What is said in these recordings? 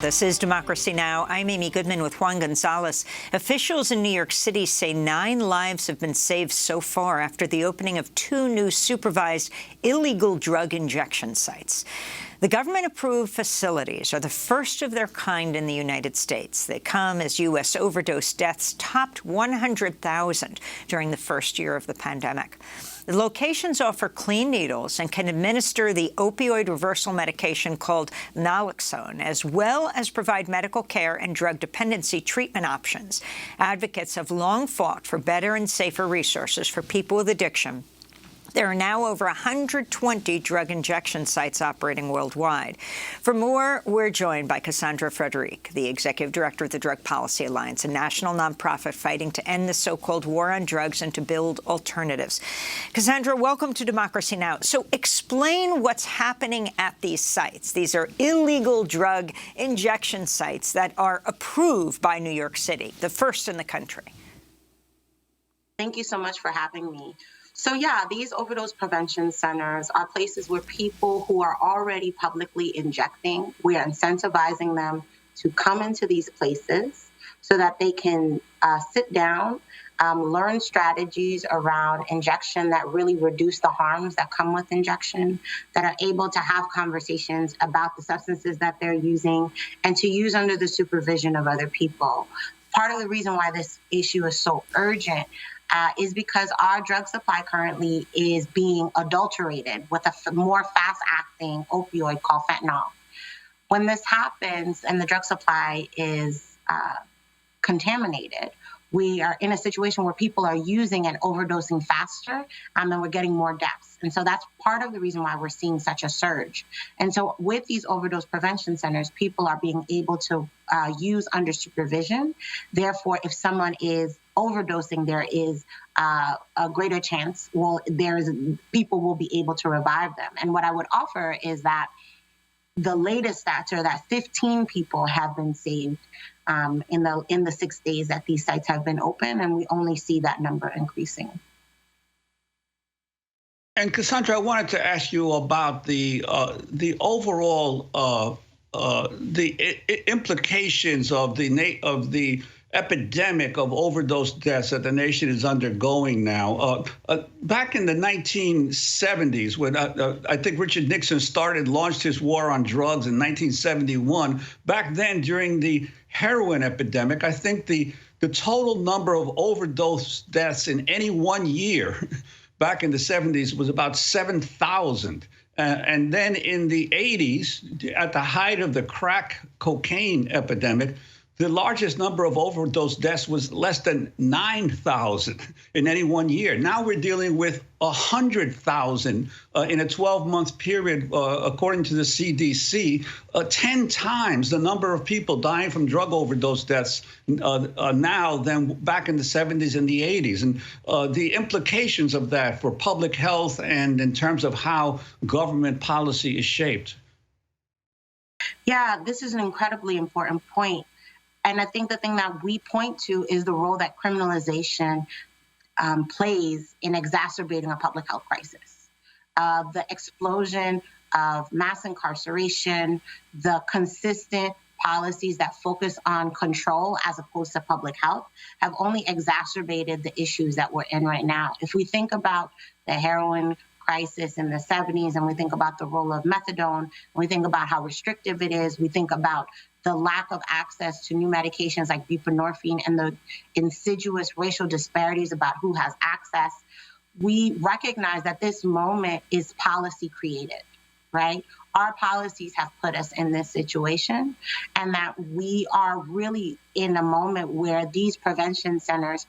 This is Democracy Now! I'm Amy Goodman with Juan Gonzalez. Officials in New York City say 9 lives have been saved so far after the opening of 2 new supervised illegal drug injection sites. The government-approved facilities are the first of their kind in the United States. They come as U.S. overdose deaths topped 100,000 during the first year of the pandemic. The locations offer clean needles and can administer the opioid reversal medication called Naloxone, as well as provide medical care and drug dependency treatment options. Advocates have long fought for better and safer resources for people with addiction. There are now over 120 drug injection sites operating worldwide. For more, we're joined by Kassandra Frederique, the executive director of the Drug Policy Alliance, a national nonprofit fighting to end the so-called war on drugs and to build alternatives. Kassandra, welcome to Democracy Now! So explain what's happening at these sites. These are illegal drug injection sites that are approved by New York City, the first in the country. Thank you so much for having me. So yeah, these overdose prevention centers are places where people who are already publicly injecting, we are incentivizing them to come into these places so that they can sit down, learn strategies around injection that really reduce the harms that come with injection, that are able to have conversations about the substances that they're using and to use under the supervision of other people. Part of the reason why this issue is so urgent is because our drug supply currently is being adulterated with a more fast-acting opioid called fentanyl. When this happens and the drug supply is contaminated, we are in a situation where people are using and overdosing faster, and we're getting more deaths. And so that's part of the reason why we're seeing such a surge. And so with these overdose prevention centers, people are being able to use under supervision. Therefore, if someone is overdosing, there is a greater chance, people will be able to revive them. And what I would offer is that the latest stats are that 15 people have been saved in the 6 days that these sites have been open, and we only see that number increasing. And Kassandra, I wanted to ask you about the overall implications of the epidemic of overdose deaths that the nation is undergoing now. Back in the 1970s, when I think Richard Nixon launched his war on drugs in 1971, back then during the heroin epidemic, I think the total number of overdose deaths in any one year back in the 70s was about 7,000. And then in the 80s, at the height of the crack cocaine epidemic, the largest number of overdose deaths was less than 9,000 in any one year. Now we're dealing with 100,000 in a 12-month period, according to the CDC, 10 times the number of people dying from drug overdose deaths now than back in the 70s and the 80s. And the implications of that for public health and in terms of how government policy is shaped. Yeah, this is an incredibly important point. And I think the thing that we point to is the role that criminalization plays in exacerbating a public health crisis. The explosion of mass incarceration, the consistent policies that focus on control as opposed to public health have only exacerbated the issues that we're in right now. If we think about the heroin crisis in the 70s, and we think about the role of methadone, and we think about how restrictive it is, we think about the lack of access to new medications like buprenorphine and the insidious racial disparities about who has access, we recognize that this moment is policy created, right? Our policies have put us in this situation, and that we are really in a moment where these prevention centers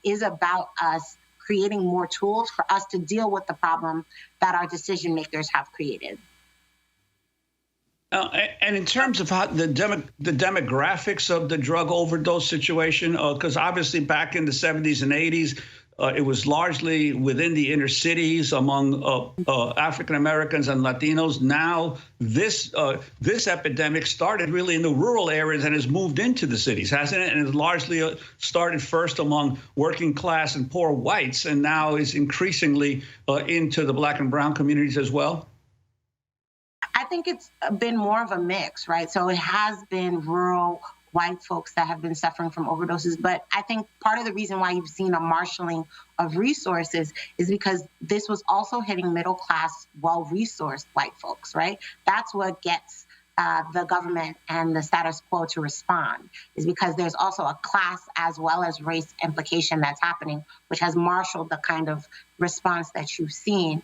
is about us creating more tools for us to deal with the problem that our decision makers have created. And in terms of how the demographics of the drug overdose situation, because obviously back in the 70s and 80s, it was largely within the inner cities among African Americans and Latinos. Now, this epidemic started really in the rural areas and has moved into the cities, hasn't it? And it largely started first among working class and poor whites, and now is increasingly into the Black and brown communities as well. I think it's been more of a mix, right? So it has been rural white folks that have been suffering from overdoses. But I think part of the reason why you've seen a marshaling of resources is because this was also hitting middle class, well-resourced white folks, right? That's what gets the government and the status quo to respond, is because there's also a class as well as race implication that's happening, which has marshaled the kind of response that you've seen.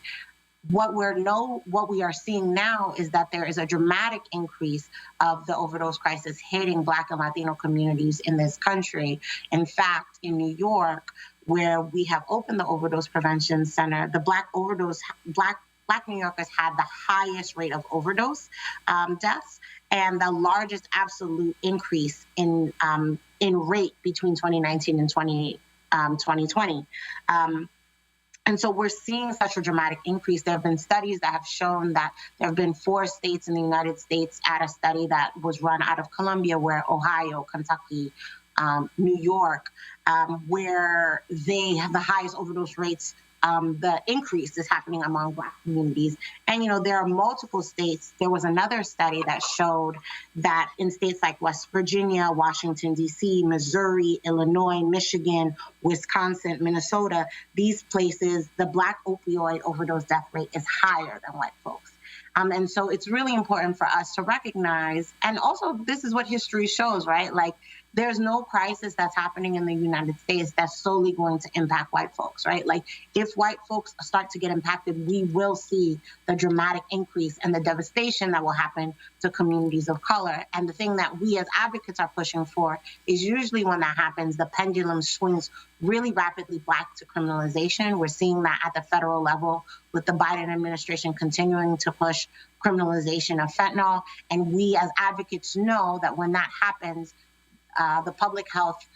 What we are seeing now is that there is a dramatic increase of the overdose crisis hitting Black and Latino communities in this country. In fact, in New York, where we have opened the Overdose Prevention Center, the Black New Yorkers had the highest rate of overdose deaths and the largest absolute increase in rate between 2019 and 2020. And so we're seeing such a dramatic increase. There have been studies that have shown that there have been 4 states in the United States at a study that was run out of Columbia, where Ohio, Kentucky, New York, where they have the highest overdose rates. The increase is happening among Black communities. And, there are multiple states. There was another study that showed that in states like West Virginia, Washington, D.C., Missouri, Illinois, Michigan, Wisconsin, Minnesota, these places, the Black opioid overdose death rate is higher than white folks. And so it's really important for us to recognize, and also this is what history shows, right? Like, there's no crisis that's happening in the United States that's solely going to impact white folks, right? Like, if white folks start to get impacted, we will see the dramatic increase and the devastation that will happen to communities of color. And the thing that we as advocates are pushing for is usually when that happens, the pendulum swings really rapidly back to criminalization. We're seeing that at the federal level with the Biden administration continuing to push criminalization of fentanyl. And we as advocates know that when that happens, the public health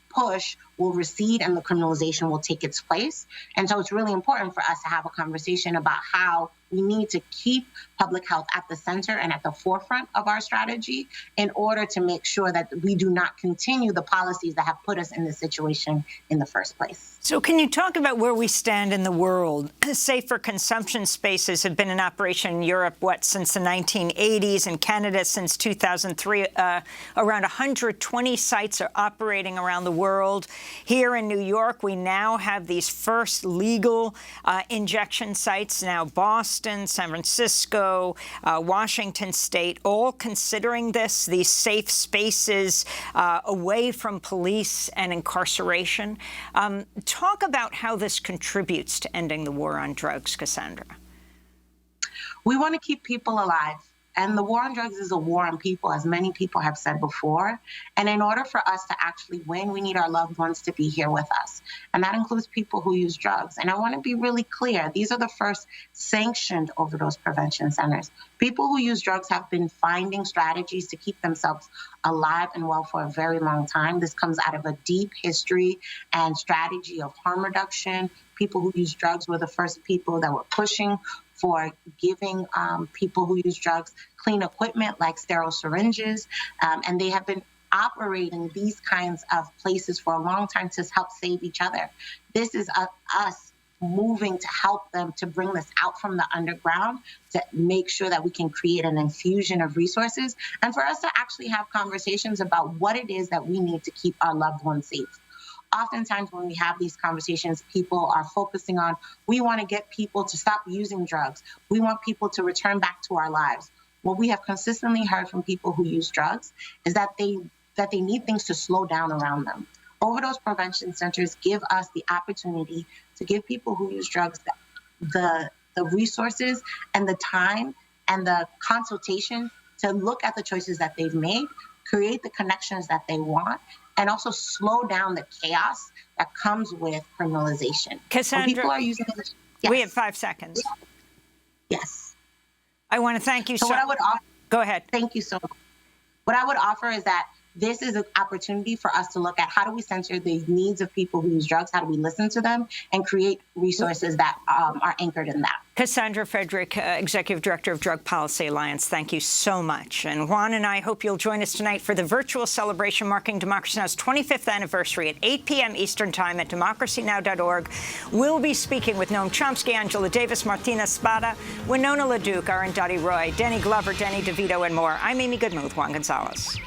push will recede and the criminalization will take its place. And so it's really important for us to have a conversation about how we need to keep public health at the center and at the forefront of our strategy in order to make sure that we do not continue the policies that have put us in this situation in the first place. So can you talk about where we stand in the world? Safer consumption spaces have been in operation in Europe, since the 1980s, in Canada since 2003. Around 120 sites are operating around the world. Here in New York, we now have these first legal injection sites, now Boston, San Francisco, Washington State, all considering these safe spaces away from police and incarceration. Talk about how this contributes to ending the war on drugs, Kassandra. We want to keep people alive. And the war on drugs is a war on people, as many people have said before. And in order for us to actually win, we need our loved ones to be here with us. And that includes people who use drugs. And I want to be really clear. These are the first sanctioned overdose prevention centers. People who use drugs have been finding strategies to keep themselves alive and well for a very long time. This comes out of a deep history and strategy of harm reduction. People who use drugs were the first people that were pushing for giving people who use drugs clean equipment like sterile syringes. And they have been operating these kinds of places for a long time to help save each other. This is us moving to help them to bring this out from the underground, to make sure that we can create an infusion of resources, and for us to actually have conversations about what it is that we need to keep our loved ones safe. Oftentimes when we have these conversations, people are focusing on, we want to get people to stop using drugs. We want people to return back to our lives. What we have consistently heard from people who use drugs is that they need things to slow down around them. Overdose prevention centers give us the opportunity to give people who use drugs the resources and the time and the consultation to look at the choices that they've made, create the connections that they want, and also slow down the chaos that comes with criminalization. Kassandra, people are using it. Yes. We have 5 seconds. Yes. I want to thank you so what I would offer, Go ahead. Thank you so much. What I would offer is that this is an opportunity for us to look at how do we censor the needs of people who use drugs, how do we listen to them, and create resources that are anchored in that. Kassandra Frederique, Executive Director of Drug Policy Alliance, thank you so much. And Juan and I hope you'll join us tonight for the virtual celebration marking Democracy Now!'s 25th anniversary at 8 p.m. Eastern Time at democracynow.org. We'll be speaking with Noam Chomsky, Angela Davis, Martina Spada, Winona LaDuke, Arundhati Roy, Danny Glover, Danny DeVito, and more. I'm Amy Goodman with Juan Gonzalez.